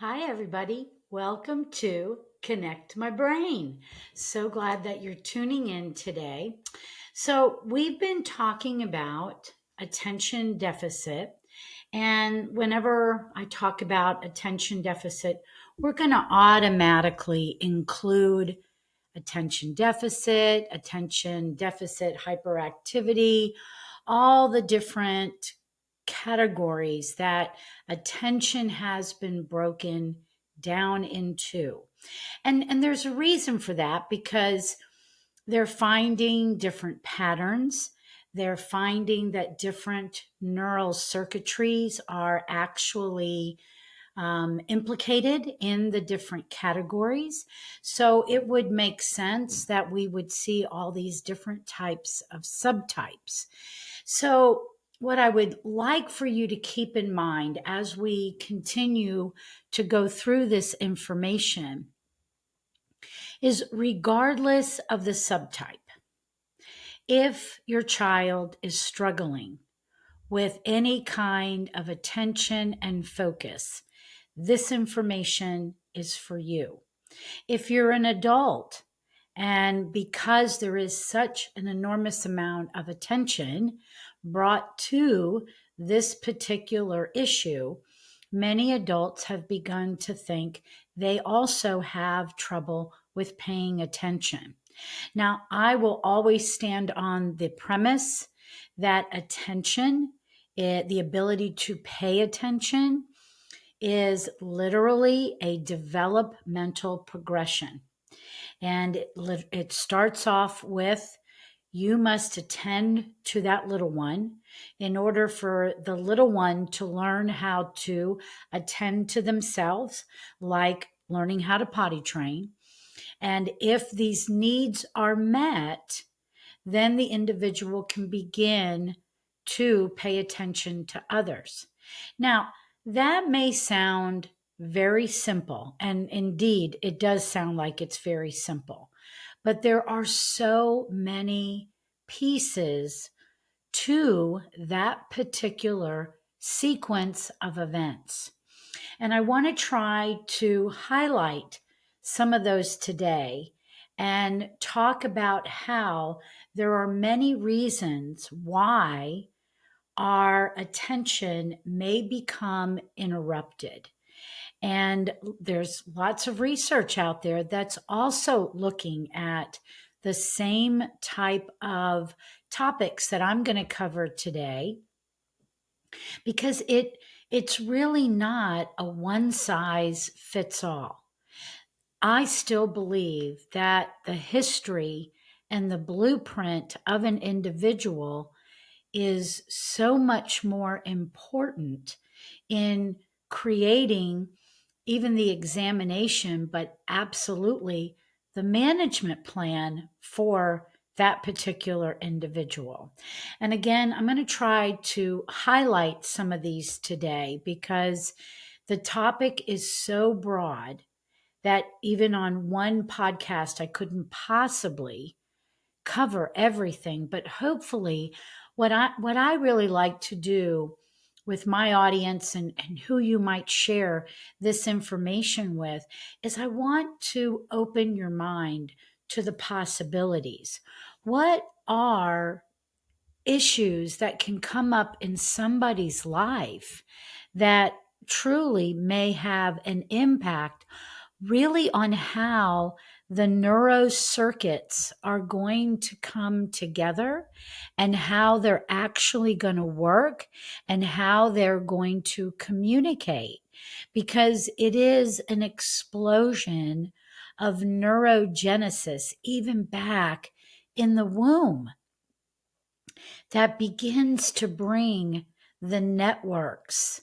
Hi, everybody. Welcome to Connect My Brain. So glad that you're tuning in today. So, we've been talking about attention deficit. And whenever I talk about attention deficit, we're going to automatically include attention deficit hyperactivity, all the different categories that attention has been broken down into. And there's a reason for that because they're finding different patterns. They're finding that different neural circuitries are actually implicated in the different categories. So it would make sense that we would see all these different types of subtypes. So, what I would like for you to keep in mind as we continue to go through this information is regardless of the subtype, if your child is struggling with any kind of attention and focus, this information is for you. If you're an adult, and because there is such an enormous amount of attention brought to this particular issue, many adults have begun to think they also have trouble with paying attention. Now, I will always stand on the premise that attention, the ability to pay attention, is literally a developmental progression. And it starts off with you must attend to that little one in order for the little one to learn how to attend to themselves, like learning how to potty train. And if these needs are met, then the individual can begin to pay attention to others. Now, that may sound very simple, and indeed, it does sound like it's very simple, but there are so many pieces to that particular sequence of events. And I want to try to highlight some of those today and talk about how there are many reasons why our attention may become interrupted. And there's lots of research out there that's also looking at the same type of topics that I'm going to cover today because it's really not a one size fits all. I still believe that the history and the blueprint of an individual is so much more important in creating even the examination, but absolutely the management plan for that particular individual. And again, I'm going to try to highlight some of these today because the topic is so broad that even on one podcast, I couldn't possibly cover everything. But hopefully, what I really like to do with my audience and who you might share this information with is I want to open your mind to the possibilities. What are issues that can come up in somebody's life that truly may have an impact really on how the neurocircuits are going to come together and how they're actually going to work and how they're going to communicate, because it is an explosion of neurogenesis even back in the womb that begins to bring the networks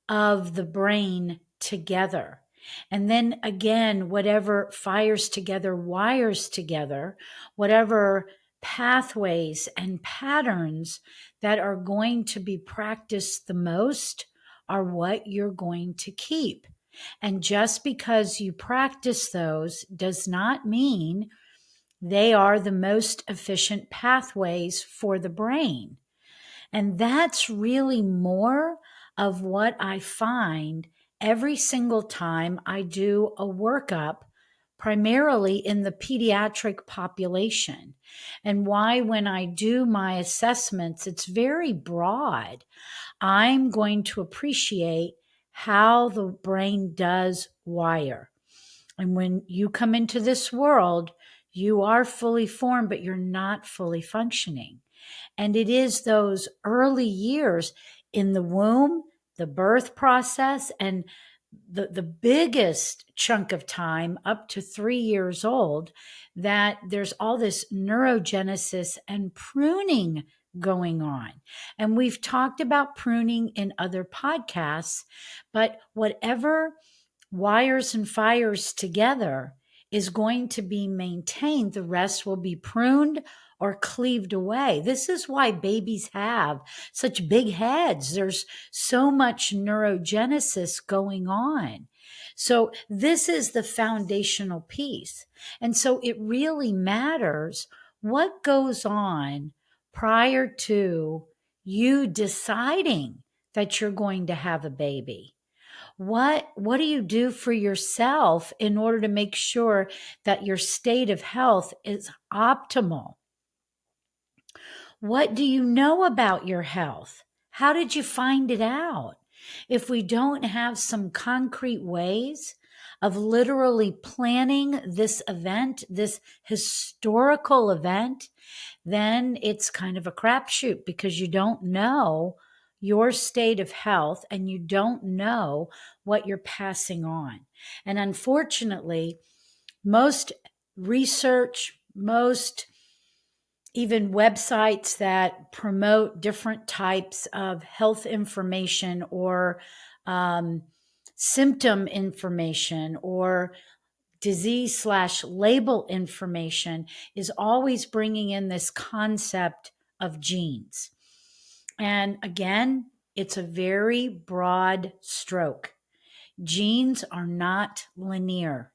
of the brain together. And then again, whatever fires together, wires together, whatever pathways and patterns that are going to be practiced the most are what you're going to keep. And just because you practice those does not mean they are the most efficient pathways for the brain. And that's really more of what I find every single time I do a workup, primarily in the pediatric population. And why, when I do my assessments, it's very broad. I'm going to appreciate how the brain does wire. And when you come into this world, you are fully formed, but you're not fully functioning. And it is those early years in the womb, the birth process, and the biggest chunk of time up to 3 years old that there's all this neurogenesis and pruning going on. And we've talked about pruning in other podcasts, but whatever wires and fires together is going to be maintained. The rest will be pruned or cleaved away. This is why babies have such big heads. There's so much neurogenesis going on. So this is the foundational piece. And so it really matters what goes on prior to you deciding that you're going to have a baby. What do you do for yourself in order to make sure that your state of health is optimal? What do you know about your health? How did you find it out? If we don't have some concrete ways of literally planning this event, this historical event, then it's kind of a crapshoot because you don't know your state of health and you don't know what you're passing on. And unfortunately, most research, most even websites that promote different types of health information or symptom information or disease/label information is always bringing in this concept of genes. And again, it's a very broad stroke. Genes are not linear.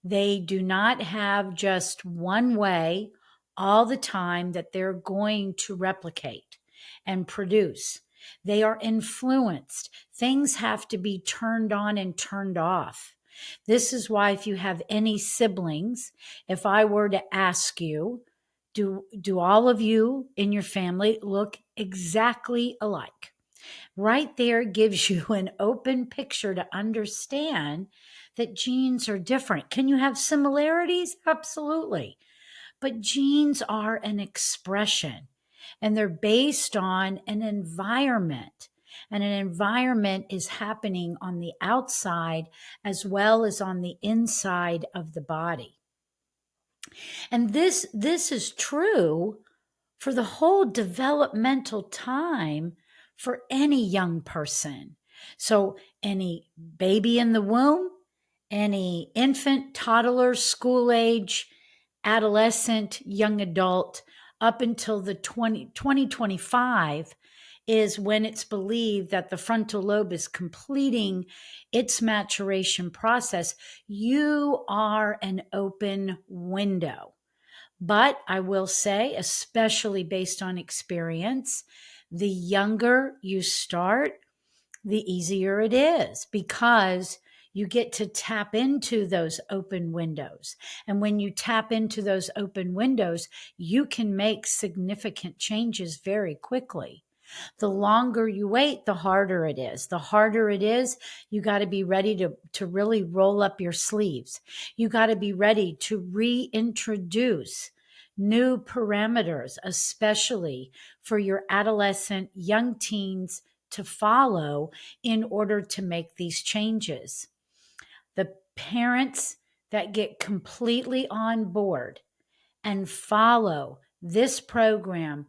They do not have just one way all the time that they're going to replicate and produce. They are influenced. Things have to be turned on and turned off. This is why, if you have any siblings, if I were to ask you, do all of you in your family look exactly alike? Right there gives you an open picture to understand that genes are different. Can you have similarities? Absolutely. But genes are an expression and they're based on an environment. And an environment is happening on the outside as well as on the inside of the body. And this is true for the whole developmental time for any young person. So any baby in the womb, any infant, toddler, school age, adolescent, young adult, up until the 2025 is when it's believed that the frontal lobe is completing its maturation process. You are an open window. But I will say, especially based on experience, the younger you start, the easier it is because you get to tap into those open windows. And when you tap into those open windows, you can make significant changes very quickly. The longer you wait, the harder it is. The harder it is, you got to be ready to really roll up your sleeves. You got to be ready to reintroduce new parameters, especially for your adolescent, young teens to follow in order to make these changes. The parents that get completely on board and follow this program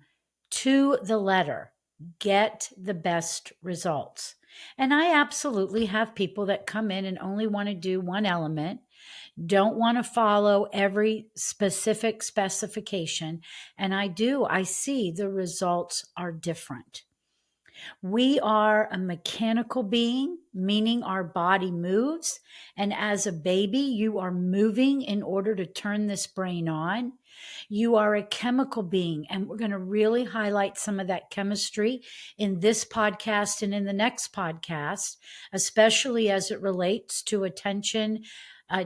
to the letter get the best results. And I absolutely have people that come in and only want to do one element, don't want to follow every specific specification. And I see the results are different. We are a mechanical being, meaning our body moves. And as a baby, you are moving in order to turn this brain on. You are a chemical being. And we're going to really highlight some of that chemistry in this podcast and in the next podcast, especially as it relates to attention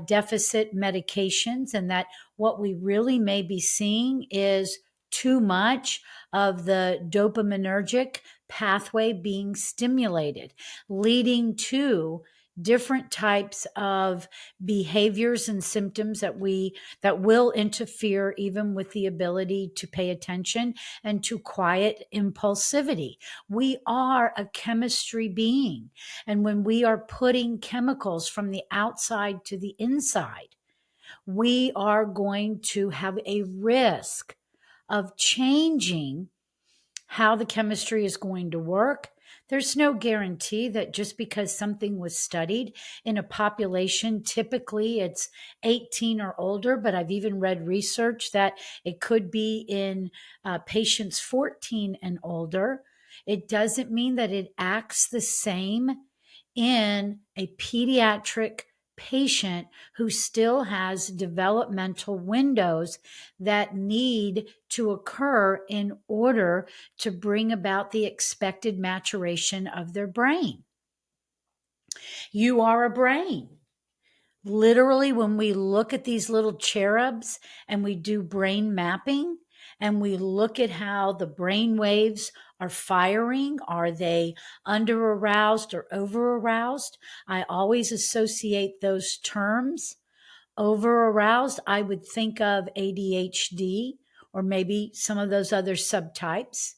deficit medications. And that what we really may be seeing is too much of the dopaminergic pathway being stimulated, leading to different types of behaviors and symptoms that will interfere even with the ability to pay attention and to quiet impulsivity. We are a chemistry being, and when we are putting chemicals from the outside to the inside, we are going to have a risk of changing how the chemistry is going to work. There's no guarantee that just because something was studied in a population, typically it's 18 or older, but I've even read research that it could be in patients 14 and older. It doesn't mean that it acts the same in a pediatric patient who still has developmental windows that need to occur in order to bring about the expected maturation of their brain. You are a brain. Literally, when we look at these little cherubs and we do brain mapping and we look at how the brain waves are firing, are they under aroused or over aroused? I always associate those terms. Over aroused, I would think of ADHD or maybe some of those other subtypes.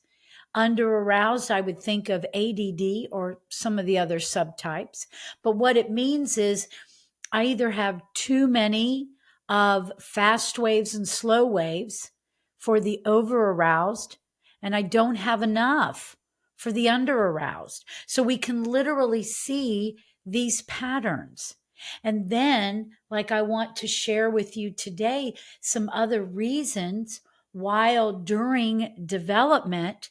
Under aroused, I would think of ADD or some of the other subtypes. But what it means is I either have too many of fast waves and slow waves for the over aroused, and I don't have enough for the under aroused. So we can literally see these patterns. And then, like I want to share with you today, some other reasons while during development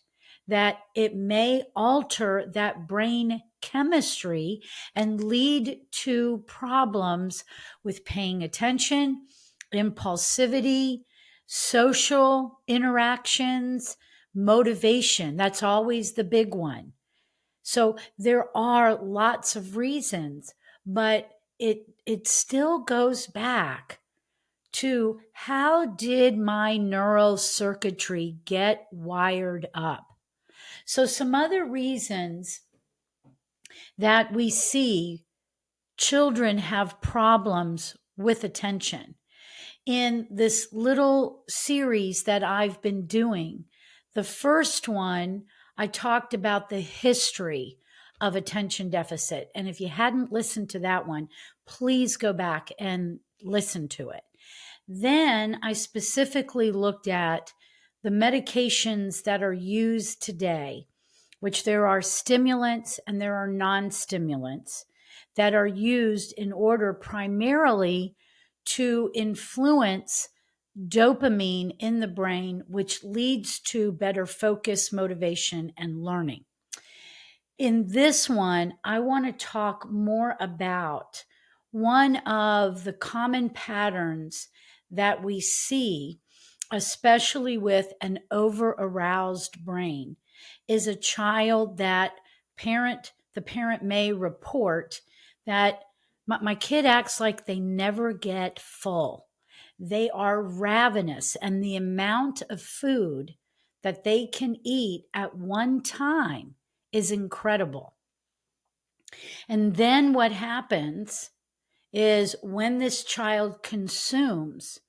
that it may alter that brain chemistry and lead to problems with paying attention, impulsivity, social interactions, motivation. That's always the big one. So there are lots of reasons, but it still goes back to how did my neural circuitry get wired up? So some other reasons that we see children have problems with attention. In this little series that I've been doing, the first one, I talked about the history of attention deficit. And if you hadn't listened to that one, please go back and listen to it. Then I specifically looked at the medications that are used today, which there are stimulants and there are non-stimulants that are used in order primarily to influence dopamine in the brain, which leads to better focus, motivation, and learning. In this one, I want to talk more about one of the common patterns that we see, especially with an over-aroused brain, is a child that the parent may report that my kid acts like they never get full. They are ravenous, and the amount of food that they can eat at one time is incredible. And then what happens is when this child consumes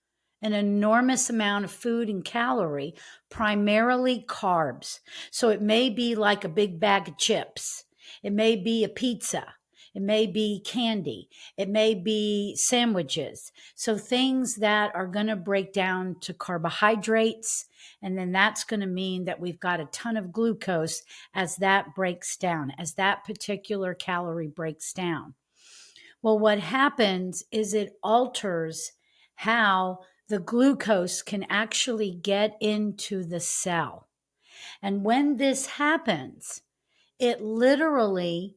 an enormous amount of food and calorie, primarily carbs. So it may be like a big bag of chips. It may be a pizza. It may be candy. It may be sandwiches. So things that are going to break down to carbohydrates. And then that's going to mean that we've got a ton of glucose as that breaks down, as that particular calorie breaks down. Well, what happens is it alters how the glucose can actually get into the cell. And when this happens, it literally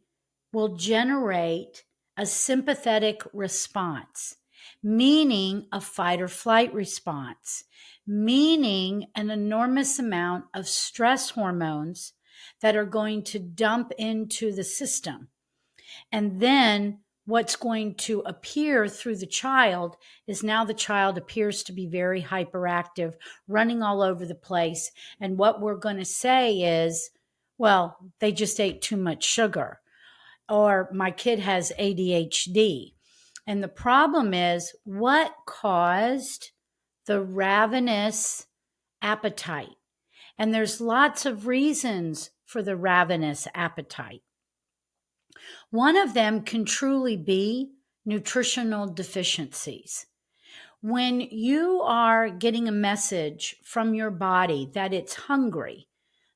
will generate a sympathetic response, meaning a fight or flight response, meaning an enormous amount of stress hormones that are going to dump into the system. And then what's going to appear through the child is now the child appears to be very hyperactive, running all over the place. And what we're going to say is, well, they just ate too much sugar, or my kid has ADHD. And the problem is, what caused the ravenous appetite? And there's lots of reasons for the ravenous appetite. One of them can truly be nutritional deficiencies. When you are getting a message from your body that it's hungry,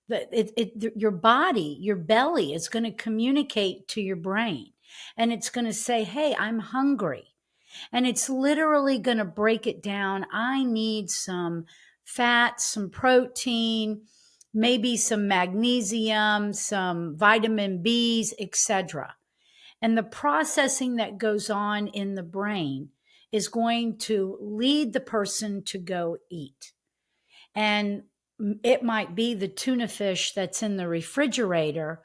that your body, your belly is going to communicate to your brain, and it's going to say, hey, I'm hungry. And it's literally going to break it down. I need some fat, some protein, maybe some magnesium, some vitamin Bs, etc. And the processing that goes on in the brain is going to lead the person to go eat. And it might be the tuna fish that's in the refrigerator,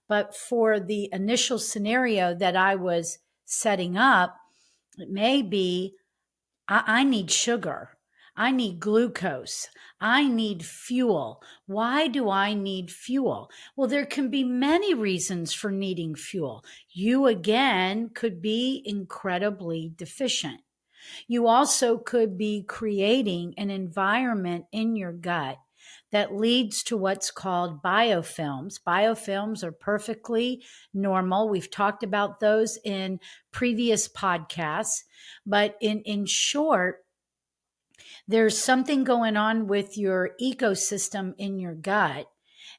but for the initial scenario that I was setting up, it may be I need sugar. I need glucose. I need fuel. Why do I need fuel? Well, there can be many reasons for needing fuel. You, again, could be incredibly deficient. You also could be creating an environment in your gut that leads to what's called biofilms. Biofilms are perfectly normal. We've talked about those in previous podcasts, but in short, there's something going on with your ecosystem in your gut,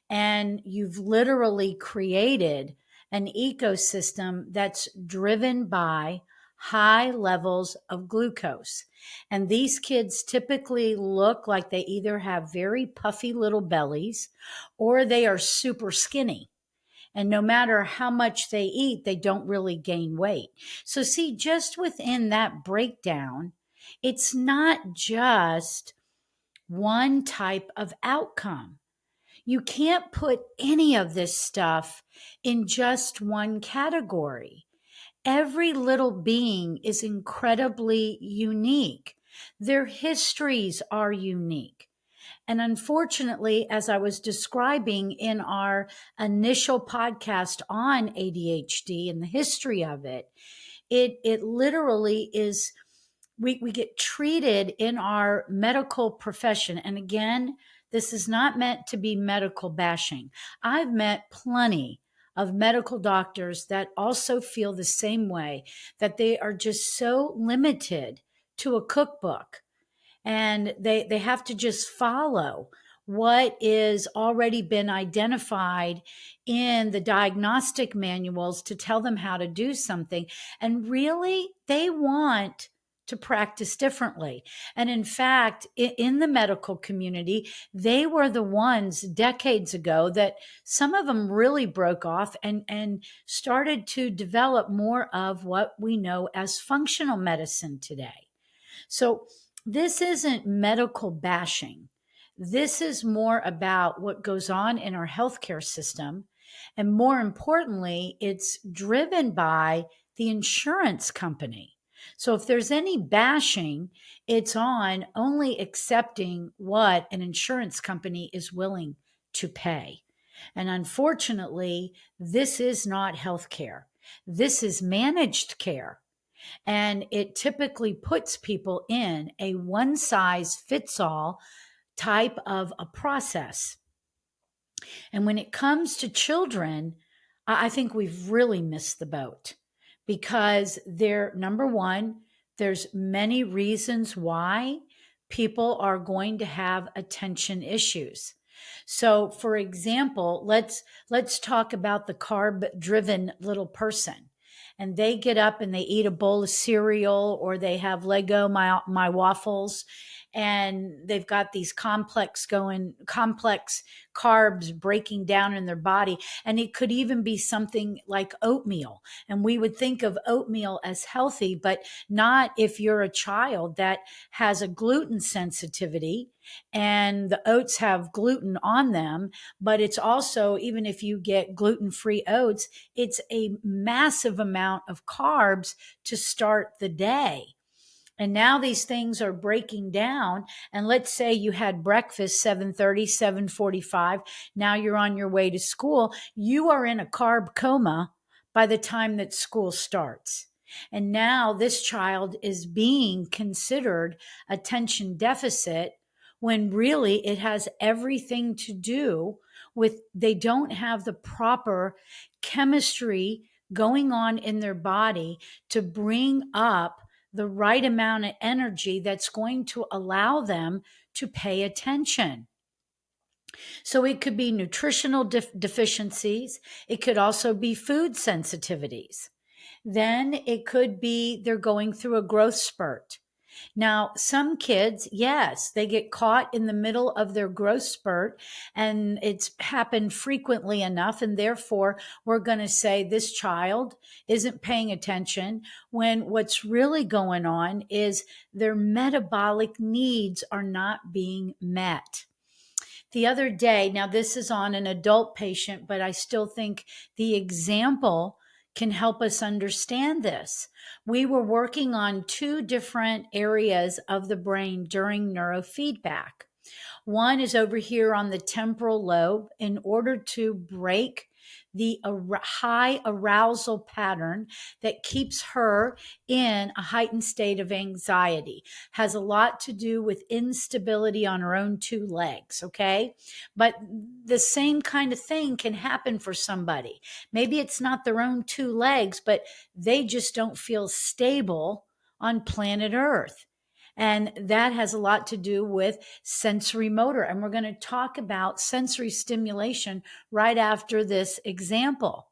and you've literally created an ecosystem that's driven by high levels of glucose. And these kids typically look like they either have very puffy little bellies or they are super skinny. And no matter how much they eat, they don't really gain weight. So, see, just within that breakdown, it's not just one type of outcome. You can't put any of this stuff in just one category. Every little being is incredibly unique. Their histories are unique. And unfortunately, as I was describing in our initial podcast on ADHD and the history of it, it literally is, we get treated in our medical profession. And again, this is not meant to be medical bashing. I've met plenty of medical doctors that also feel the same way, that they are just so limited to a cookbook, and they have to just follow what is already been identified in the diagnostic manuals to tell them how to do something. And really, they want to practice differently. And in fact, in the medical community, they were the ones decades ago that some of them really broke off and started to develop more of what we know as functional medicine today. So this isn't medical bashing. This is more about what goes on in our healthcare system. And more importantly, it's driven by the insurance company. So if there's any bashing, it's on only accepting what an insurance company is willing to pay. And unfortunately, this is not healthcare. This is managed care. And it typically puts people in a one size fits all type of a process. And when it comes to children, I think we've really missed the boat, because number one, there's many reasons why people are going to have attention issues. So, for example, let's talk about the carb-driven little person. And they get up and they eat a bowl of cereal, or they have Lego my waffles, and they've got these complex carbs breaking down in their body. And it could even be something like oatmeal. And we would think of oatmeal as healthy, but not if you're a child that has a gluten sensitivity and the oats have gluten on them. But it's also, even if you get gluten-free oats, it's a massive amount of carbs to start the day. And now these things are breaking down. And let's say you had breakfast 7:30, 7:45. Now you're on your way to school. You are in a carb coma by the time that school starts. And now this child is being considered attention deficit when really it has everything to do with they don't have the proper chemistry going on in their body to bring up the right amount of energy that's going to allow them to pay attention. So it could be nutritional deficiencies. It could also be food sensitivities. Then it could be they're going through a growth spurt. Now, some kids, yes, they get caught in the middle of their growth spurt, and it's happened frequently enough. And therefore, we're going to say this child isn't paying attention when what's really going on is their metabolic needs are not being met. The other day, now this is on an adult patient, but I still think the example can help us understand this. We were working on two different areas of the brain during neurofeedback. One is over here on the temporal lobe in order to break the high arousal pattern that keeps her in a heightened state of anxiety. Has a lot to do with instability on her own two legs, okay? But the same kind of thing can happen for somebody. Maybe it's not their own two legs, but they just don't feel stable on planet Earth. And that has a lot to do with sensory motor. And we're going to talk about sensory stimulation right after this example.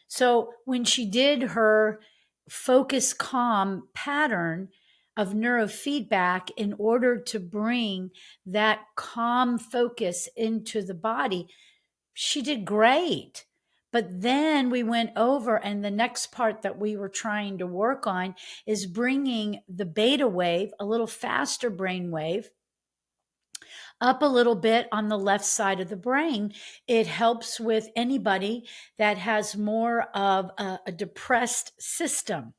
So when she did her focus calm pattern of neurofeedback in order to bring that calm focus into the body, she did great. But then we went over, and the next part that we were trying to work on is bringing the beta wave, a little faster brain wave, up a little bit on the left side of the brain. It helps with anybody that has more of a depressed system.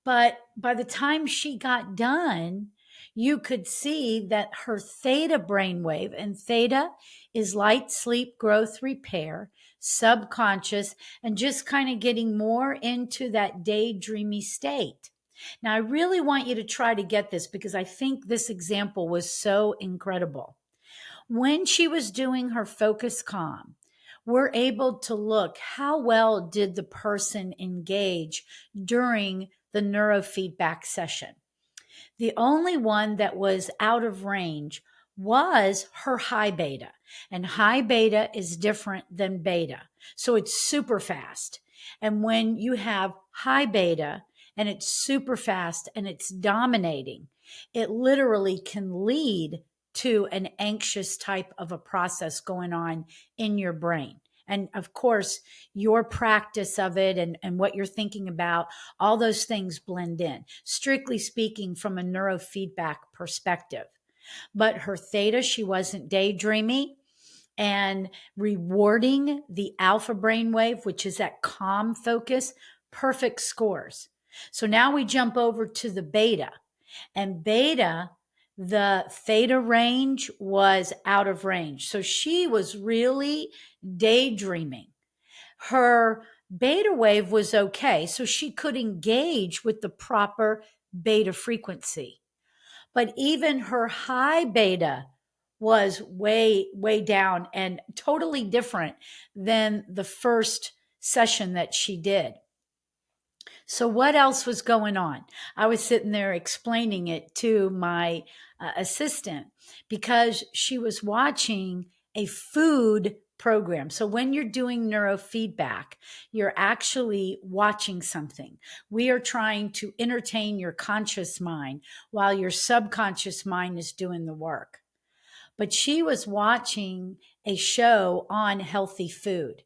But by the time she got done, you could see that her theta brainwave, and theta is light, sleep, growth, repair, subconscious, and just kind of getting more into that daydreamy state. Now, I really want you to try to get this because I think this example was so incredible. When she was doing her focus calm, we're able to look how well did the person engage during the neurofeedback session. The only one that was out of range was her high beta. And high beta is different than beta. So it's super fast. And when you have high beta and it's super fast and it's dominating, it literally can lead to an anxious type of a process going on in your brain. And of course, your practice of it and what you're thinking about, all those things blend in, strictly speaking, from a neurofeedback perspective. But her theta, she wasn't daydreamy and rewarding the alpha brainwave, which is that calm focus, perfect scores. So now we jump over to the beta. And beta, the theta range was out of range. So she was really daydreaming. Her beta wave was okay. So she could engage with the proper beta frequency. But even her high beta was way, way down and totally different than the first session that she did. So what else was going on? I was sitting there explaining it to my assistant because she was watching a food program. So when you're doing neurofeedback, you're actually watching something. We are trying to entertain your conscious mind while your subconscious mind is doing the work. But she was watching a show on healthy food.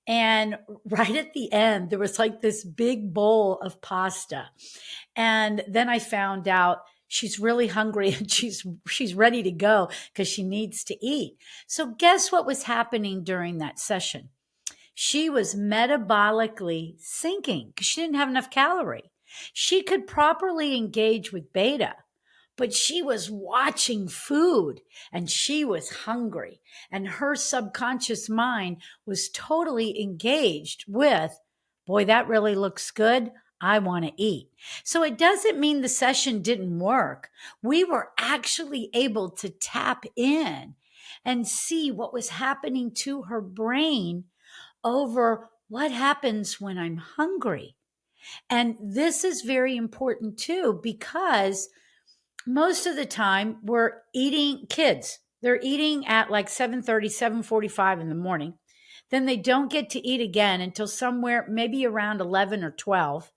And right at the end, there was like this big bowl of pasta. And then I found out she's really hungry and she's ready to go because she needs to eat. So guess what was happening during that session? She was metabolically sinking because she didn't have enough calorie. She could properly engage with beta, but she was watching food and she was hungry. And her subconscious mind was totally engaged with, boy, that really looks good. I want to eat. So it doesn't mean the session didn't work. We were actually able to tap in and see what was happening to her brain over what happens when I'm hungry. And this is very important too, because most of the time we're eating, kids, they're eating at like 7:30, 7:45 in the morning. Then they don't get to eat again until somewhere maybe around 11 or 12.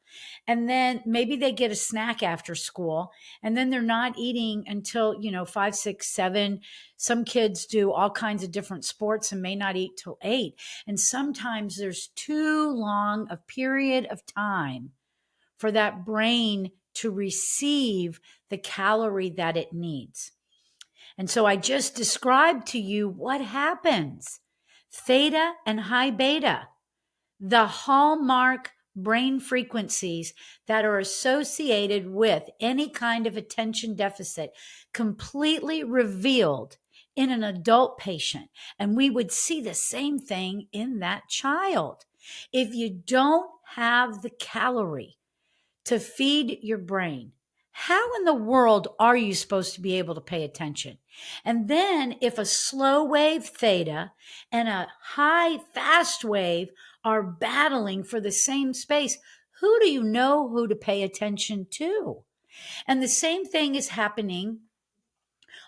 And then maybe they get a snack after school. And then they're not eating until, 5, 6, 7. Some kids do all kinds of different sports and may not eat till 8. And sometimes there's too long a period of time for that brain to receive the calorie that it needs. And so I just described to you what happens. Theta and high beta, the hallmark brain frequencies that are associated with any kind of attention deficit, completely revealed in an adult patient. And we would see the same thing in that child. If you don't have the calorie to feed your brain, how in the world are you supposed to be able to pay attention? And then if a slow wave theta and a high fast wave are battling for the same space, who do you know who to pay attention to? And the same thing is happening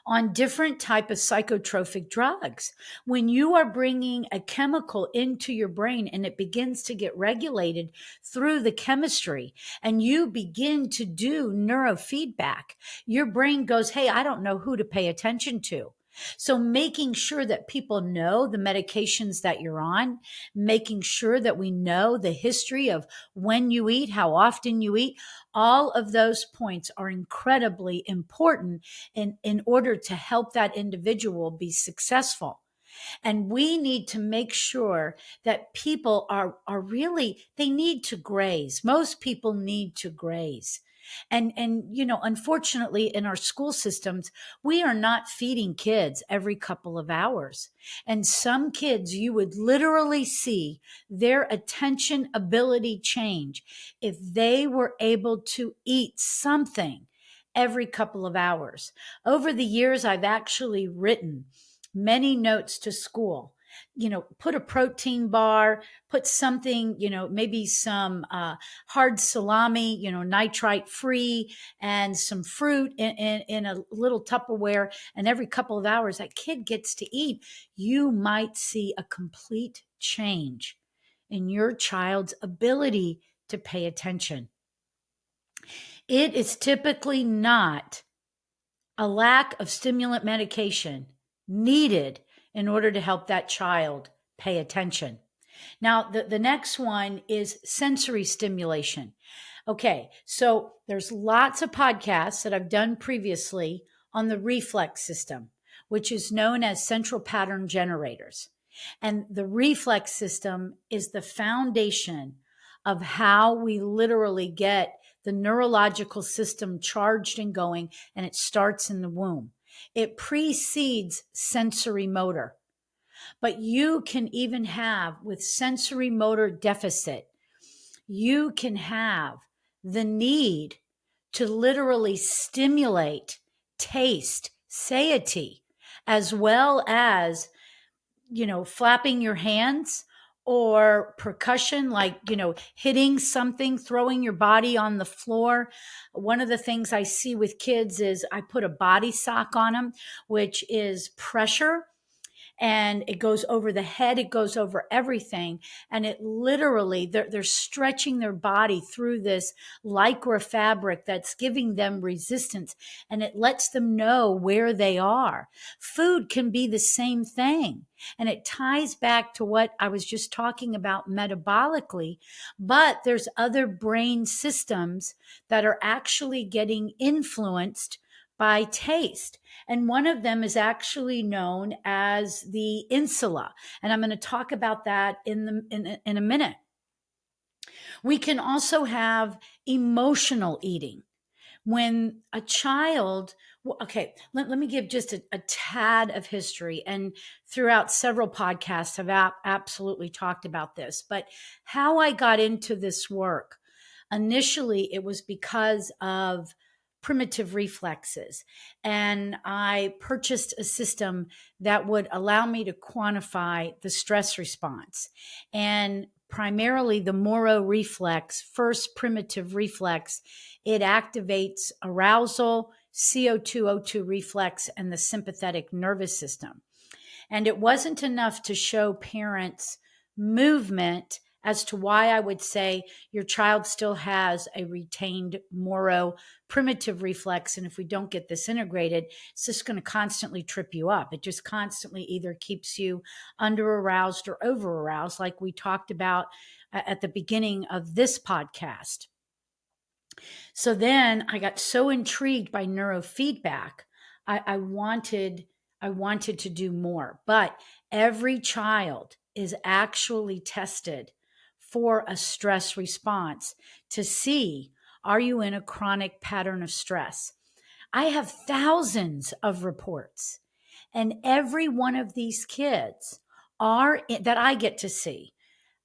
on different type of psychotropic drugs. When you are bringing a chemical into your brain and it begins to get regulated through the chemistry and you begin to do neurofeedback, your brain goes, hey, I don't know who to pay attention to. So making sure that people know the medications that you're on, making sure that we know the history of when you eat, how often you eat, all of those points are incredibly important in order to help that individual be successful. And we need to make sure that people are really, they need to graze. Most people need to graze. And unfortunately in our school systems, we are not feeding kids every couple of hours. And some kids, you would literally see their attention ability change if they were able to eat something every couple of hours. Over the years, I've actually written many notes to school. Put a protein bar, put something, maybe some hard salami, nitrite free, and some fruit in a little Tupperware. And every couple of hours, that kid gets to eat. You might see a complete change in your child's ability to pay attention. It is typically not a lack of stimulant medication needed in order to help that child pay attention. Now, the next one is sensory stimulation. Okay, so there's lots of podcasts that I've done previously on the reflex system, which is known as central pattern generators. And the reflex system is the foundation of how we literally get the neurological system charged and going, and it starts in the womb. It precedes sensory motor. But you can even have, with sensory motor deficit, you can have the need to literally stimulate taste, satiety, as well as, flapping your hands or percussion, like, hitting something, throwing your body on the floor. One of the things I see with kids is I put a body sock on them, which is pressure. and it goes over the head, it goes over everything. And it literally, they're stretching their body through this lycra fabric that's giving them resistance, and it lets them know where they are. Food can be the same thing. And it ties back to what I was just talking about metabolically, but there's other brain systems that are actually getting influenced by taste. And one of them is actually known as the insula. And I'm going to talk about that in a minute. We can also have emotional eating. When a child, okay, let me give just a tad of history. And throughout several podcasts, I've absolutely talked about this. But how I got into this work, initially, it was because of primitive reflexes. And I purchased a system that would allow me to quantify the stress response. And primarily the Moro reflex, first primitive reflex, it activates arousal, CO2O2 reflex, and the sympathetic nervous system. And it wasn't enough to show parents movement as to why I would say your child still has a retained Moro primitive reflex. And if we don't get this integrated, it's just going to constantly trip you up. It just constantly either keeps you under aroused or over aroused, like we talked about at the beginning of this podcast. So then I got so intrigued by neurofeedback. I wanted to do more, but every child is actually tested for a stress response to see, are you in a chronic pattern of stress? I have thousands of reports, and every one of these kids that I get to see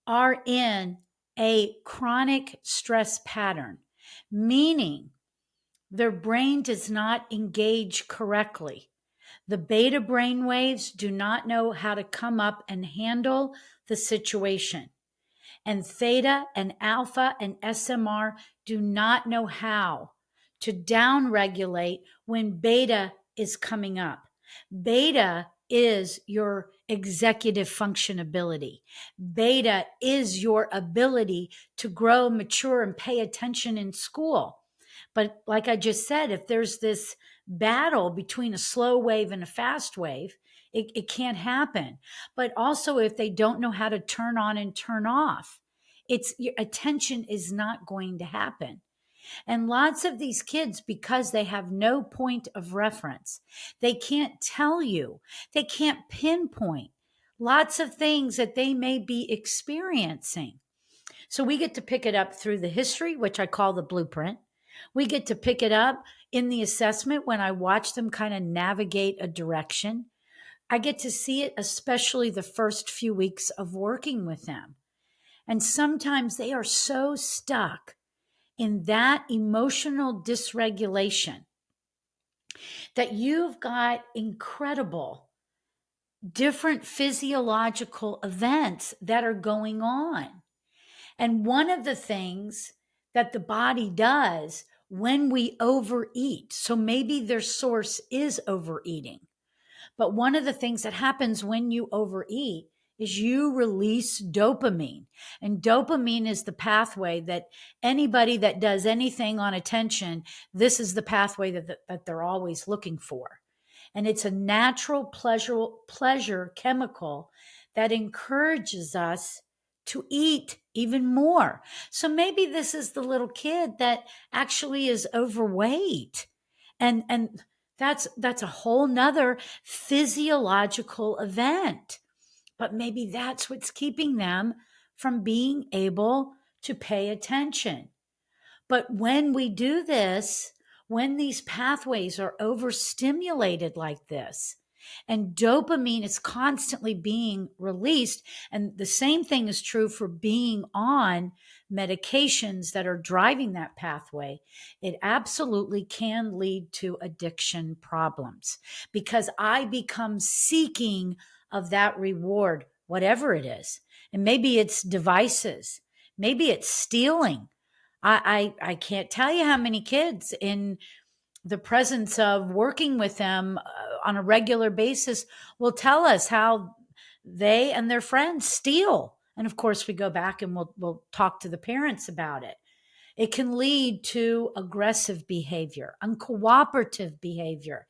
are in a chronic stress pattern, meaning their brain does not engage correctly. The beta brain waves do not know how to come up and handle the situation. And theta and alpha and SMR do not know how to downregulate when beta is coming up. Beta is your executive function ability. Beta is your ability to grow, mature, and pay attention in school. But like I just said, if there's this battle between a slow wave and a fast wave, it can't happen. But also, if they don't know how to turn on and turn off, it's your attention is not going to happen. And lots of these kids, because they have no point of reference, they can't tell you, they can't pinpoint lots of things that they may be experiencing. So we get to pick it up through the history, which I call the blueprint. We get to pick it up in the assessment when I watch them kind of navigate a direction. I get to see it, especially the first few weeks of working with them. And sometimes they are so stuck in that emotional dysregulation that you've got incredible different physiological events that are going on. And one of the things that the body does when we overeat, so maybe their source is overeating, but one of the things that happens when you overeat is you release dopamine. And dopamine is the pathway that anybody that does anything on attention, this is the pathway that they're always looking for. And it's a natural pleasure chemical that encourages us to eat even more. So maybe this is the little kid that actually is overweight. And that's a whole nother physiological event. But maybe that's what's keeping them from being able to pay attention. But when we do this, when these pathways are overstimulated like this, and dopamine is constantly being released, and the same thing is true for being on medications that are driving that pathway, it absolutely can lead to addiction problems because I become seeking of that reward, whatever it is. And maybe it's devices, maybe it's stealing. I can't tell you how many kids in the presence of working with them on a regular basis will tell us how they and their friends steal. And of course, we go back and we'll talk to the parents about it. It can lead to aggressive behavior, uncooperative behavior,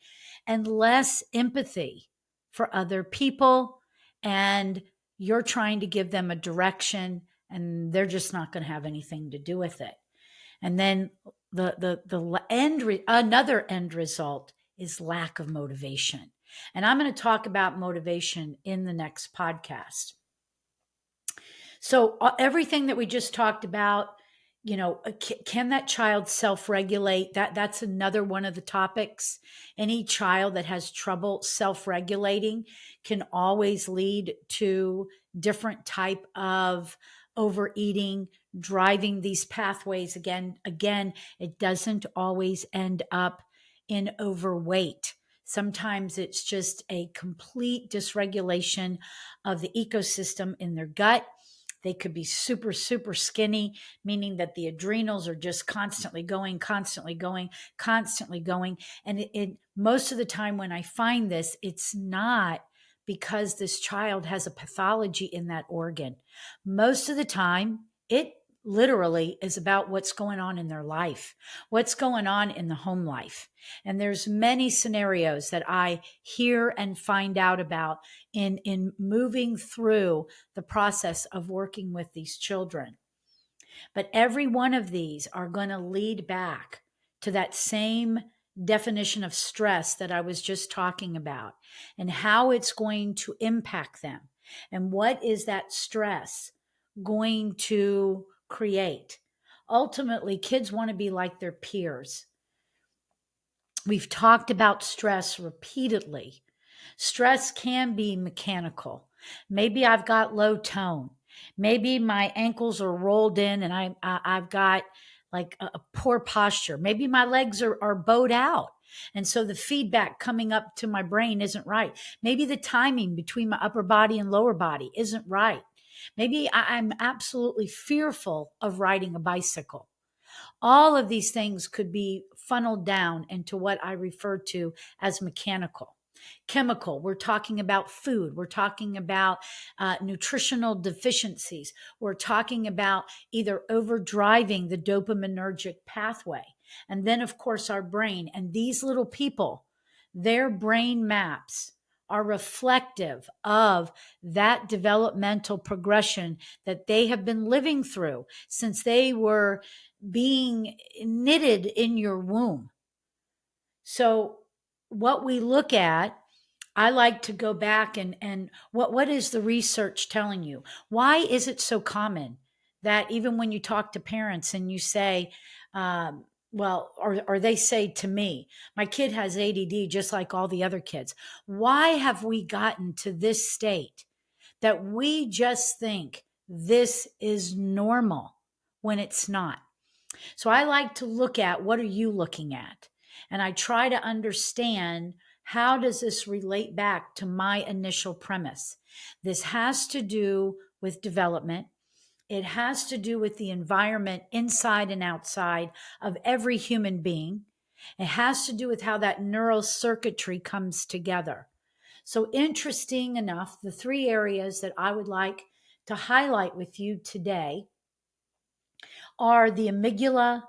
and less empathy for other people. And you're trying to give them a direction, and they're just not going to have anything to do with it. And then another end result is lack of motivation. And I'm going to talk about motivation in the next podcast. So everything that we just talked about, can that child self-regulate? That's another one of the topics. Any child that has trouble self-regulating can always lead to different type of overeating, driving these pathways. Again, it doesn't always end up in overweight. Sometimes it's just a complete dysregulation of the ecosystem in their gut. They could be super, super skinny, meaning that the adrenals are just constantly going, constantly going, constantly going. And most of the time when I find this, it's not because this child has a pathology in that organ. Most of the time, it literally is about what's going on in their life, what's going on in the home life. And there's many scenarios that I hear and find out about in moving through the process of working with these children. But every one of these are going to lead back to that same definition of stress that I was just talking about, and how it's going to impact them, and what is that stress going to create. Ultimately, kids want to be like their peers. We've talked about stress repeatedly. Stress can be mechanical. Maybe I've got low tone. Maybe my ankles are rolled in and I've got like a poor posture. Maybe my legs are bowed out. And so the feedback coming up to my brain isn't right. Maybe the timing between my upper body and lower body isn't right. Maybe I'm absolutely fearful of riding a bicycle. All of these things could be funneled down into what I refer to as mechanical. Chemical, we're talking about food. We're talking about nutritional deficiencies. We're talking about either overdriving the dopaminergic pathway. And then, of course, our brain. And these little people, their brain maps are reflective of that developmental progression that they have been living through since they were being knitted in your womb. So what we look at, I like to go back and what is the research telling you? Why is it so common that even when you talk to parents and you say, or they say to me, my kid has ADD just like all the other kids. Why have we gotten to this state that we just think this is normal when it's not? So I like to look at, what are you looking at? And I try to understand, how does this relate back to my initial premise? This has to do with development. It has to do with the environment inside and outside of every human being. It has to do with how that neural circuitry comes together. So interesting enough, the three areas that I would like to highlight with you today are the amygdala,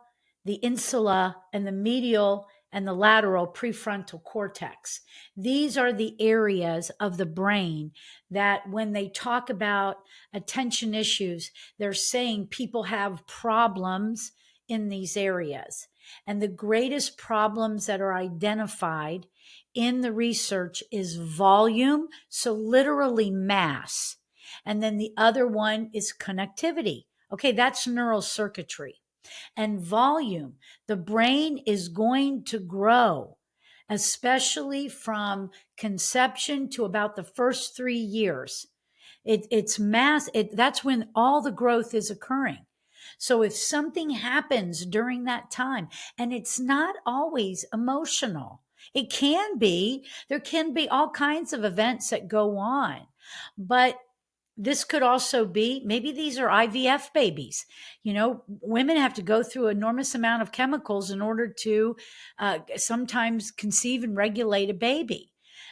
the insula, and the medial and the lateral prefrontal cortex. These are the areas of the brain that when they talk about attention issues, they're saying people have problems in these areas. And the greatest problems that are identified in the research is volume, so literally mass. And then the other one is connectivity. Okay, that's neural circuitry. And volume, the brain is going to grow, especially from conception to about the first 3 years. It's mass. That's when all the growth is occurring. So if something happens during that time, and it's not always emotional, it can be, there can be all kinds of events that go on, but this could also be, maybe these are IVF babies. Women have to go through an enormous amount of chemicals in order to sometimes conceive and regulate a baby.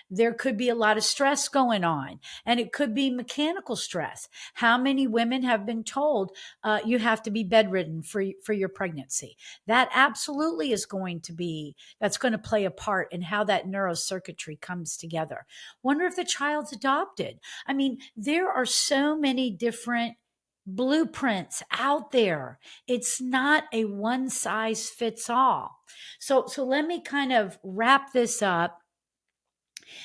there could be a lot of stress going on, and it could be mechanical stress. How many women have been told you have to be bedridden for your pregnancy? That absolutely is going to be, that's going to play a part in how that neurocircuitry comes together. Wonder if the child's adopted. I mean, there are so many different blueprints out there. It's not a one size fits all. So let me kind of wrap this up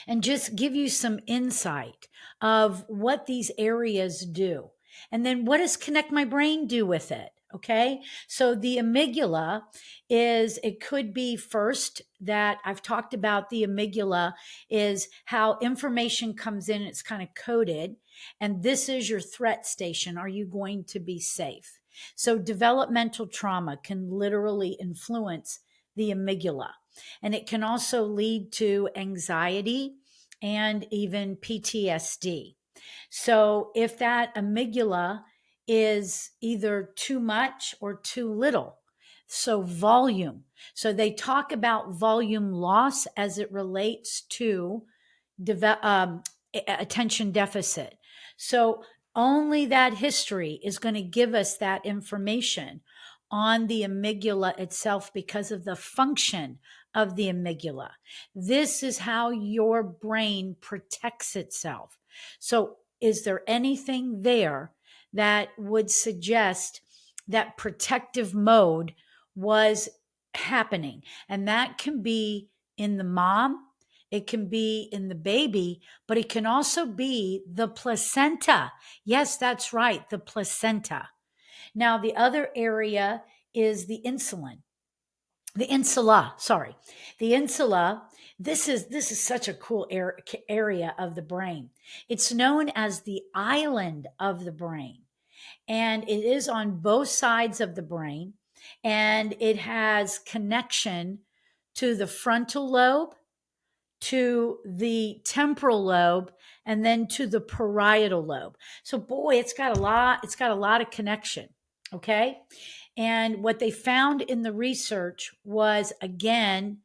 and just give you some insight of what these areas do. And then what does Connect My Brain do with it? Okay. So the amygdala is, it could be first that I've talked about the amygdala is how information comes in, it's kind of coded. And this is your threat station. Are you going to be safe? So developmental trauma can literally influence the amygdala. And it can also lead to anxiety and even PTSD. So if that amygdala is either too much or too little, so volume. So they talk about volume loss as it relates to attention deficit. So only that history is going to give us that information on the amygdala itself because of the function of the amygdala. This is how your brain protects itself. So is there anything there that would suggest that protective mode was happening? And that can be in the mom, it can be in the baby, but it can also be the placenta. Yes, that's right, the placenta. Now, the other area is the insulin. The insula, sorry. The insula, this is such a cool area of the brain. It's known as the island of the brain, and it is on both sides of the brain, and it has connection to the frontal lobe, to the temporal lobe, and then to the parietal lobe. So boy, it's got a lot of connection. Okay. And what they found in the research was, again,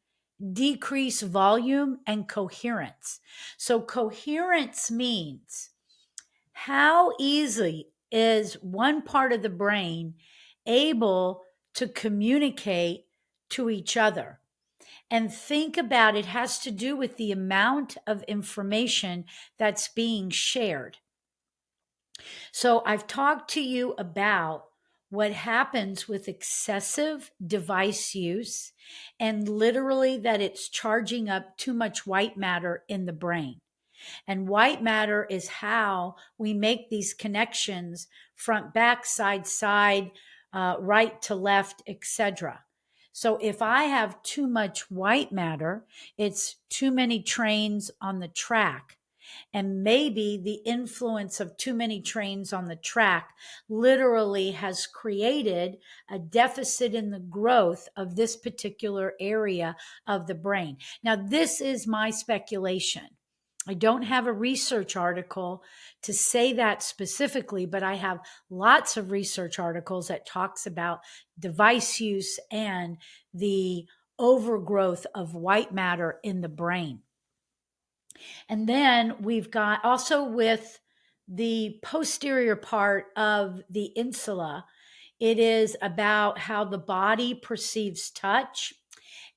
decrease volume and coherence. So coherence means how easily is one part of the brain able to communicate to each other. And think about it, has to do with the amount of information that's being shared. So I've talked to you about what happens with excessive device use, and literally that it's charging up too much white matter in the brain. And white matter is how we make these connections, front, back, side, right to left, etc. So if I have too much white matter, it's too many trains on the track. And maybe the influence of too many trains on the track literally has created a deficit in the growth of this particular area of the brain. Now, this is my speculation. I don't have a research article to say that specifically, but I have lots of research articles that talks about device use and the overgrowth of white matter in the brain. And then we've got also with the posterior part of the insula, it is about how the body perceives touch.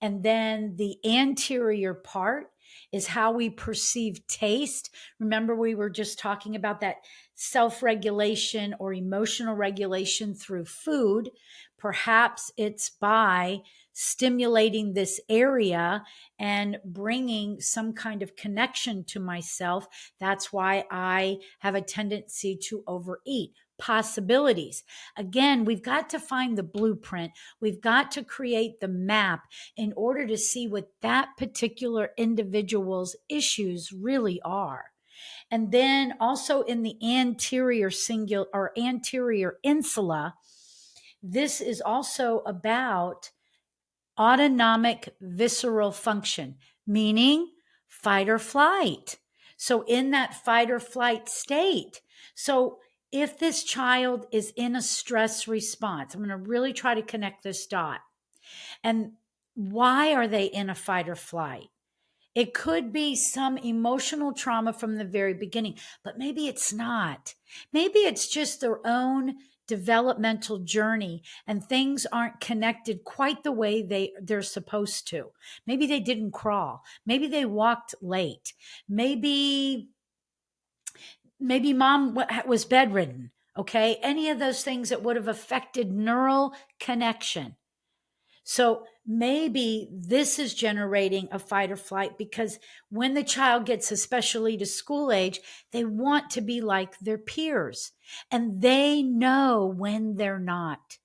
And then the anterior part is how we perceive taste. Remember, we were just talking about that self regulation or emotional regulation through food. Perhaps it's by stimulating this area and bringing some kind of connection to myself. That's why I have a tendency to overeat. Possibilities. Again, we've got to find the blueprint. We've got to create the map in order to see what that particular individual's issues really are. And then also in the anterior cingulate or anterior insula, this is also about autonomic visceral function, meaning fight or flight. So in that fight or flight state, so if this child is in a stress response, I'm going to really try to connect this dot. And why are they in a fight or flight? It could be some emotional trauma from the very beginning, but maybe it's not. Maybe it's just their own developmental journey and things aren't connected quite the way they're supposed to. Maybe they didn't crawl. Maybe they walked late. Maybe mom was bedridden. Okay. Any of those things that would have affected neural connection. So maybe this is generating a fight or flight because when the child gets, especially to school age, they want to be like their peers and they know when they're not.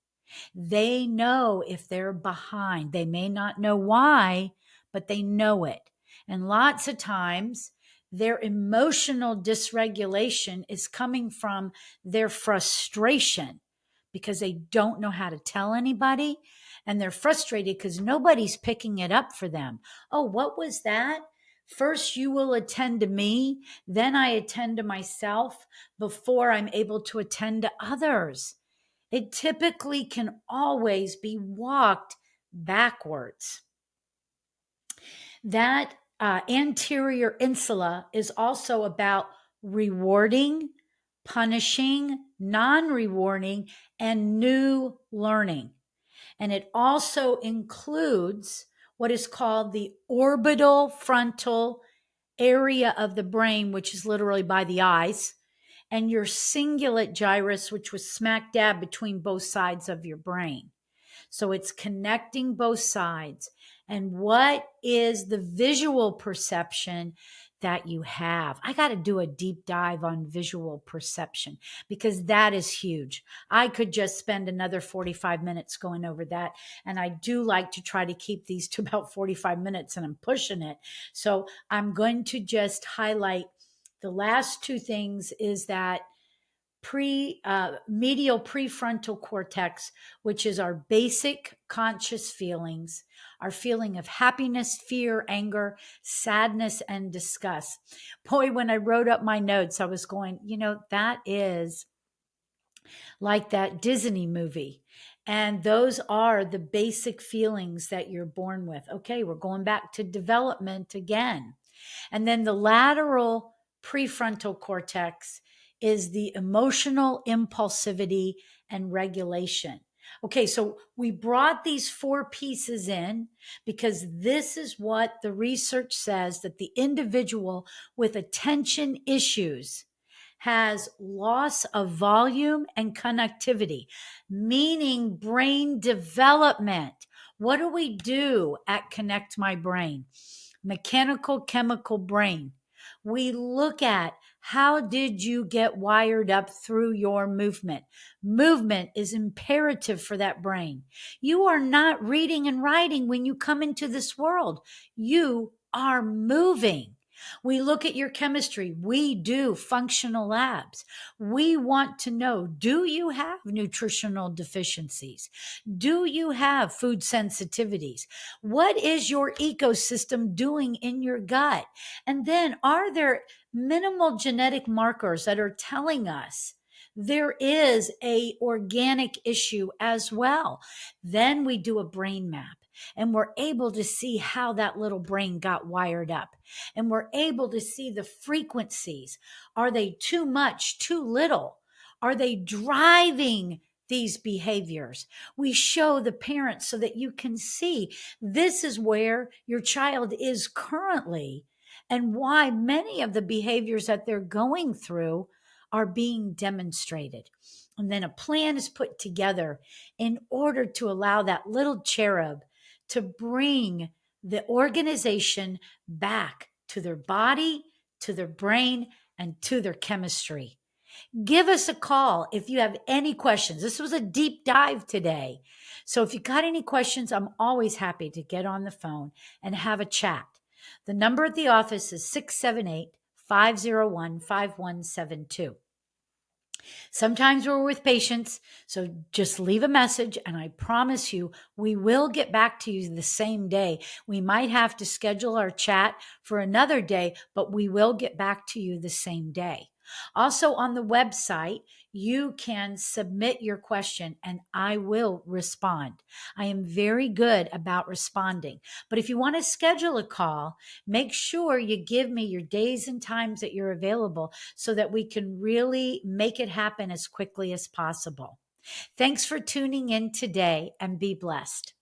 They know if they're behind. They may not know why, but they know it. And lots of times, their emotional dysregulation is coming from their frustration because they don't know how to tell anybody. And they're frustrated because nobody's picking it up for them. Oh, what was that? First, you will attend to me, then I attend to myself before I'm able to attend to others. It typically can always be walked backwards. That anterior insula is also about rewarding, punishing, non rewarding, and new learning. And it also includes what is called the orbital frontal area of the brain, which is literally by the eyes, and your cingulate gyrus, which was smack dab between both sides of your brain. So it's connecting both sides. And what is the visual perception that you have? I got to do a deep dive on visual perception because that is huge. I could just spend another 45 minutes going over that. And I do like to try to keep these to about 45 minutes and I'm pushing it. So I'm going to just highlight the last two things is that medial prefrontal cortex, which is our basic conscious feelings, our feeling of happiness, fear, anger, sadness, and disgust. Boy, when I wrote up my notes, I was going, that is like that Disney movie. And those are the basic feelings that you're born with. Okay, we're going back to development again. And then the lateral prefrontal cortex is the emotional impulsivity and regulation. Okay, so we brought these four pieces in because this is what the research says that the individual with attention issues has loss of volume and connectivity, meaning brain development. What do we do at Connect My Brain? Mechanical chemical brain. We look at how did you get wired up through your movement? Movement is imperative for that brain. You are not reading and writing when you come into this world. You are moving. We look at your chemistry. We do functional labs. We want to know, do you have nutritional deficiencies? Do you have food sensitivities? What is your ecosystem doing in your gut? And then are there minimal genetic markers that are telling us there is a organic issue as well? Then we do a brain map and we're able to see how that little brain got wired up. And we're able to see the frequencies. Are they too much, too little? Are they driving these behaviors? We show the parents so that you can see this is where your child is currently and why many of the behaviors that they're going through are being demonstrated. And then a plan is put together in order to allow that little cherub to bring the organization back to their body, to their brain, and to their chemistry. Give us a call if you have any questions. This was a deep dive today. So if you got any questions, I'm always happy to get on the phone and have a chat. The number at the office is 678-501-5172. Sometimes we're with patients, so just leave a message and I promise you we will get back to you the same day. We might have to schedule our chat for another day, but we will get back to you the same day. Also, on the website, you can submit your question and I will respond. I am very good about responding. But if you want to schedule a call, make sure you give me your days and times that you're available so that we can really make it happen as quickly as possible. Thanks for tuning in today and be blessed.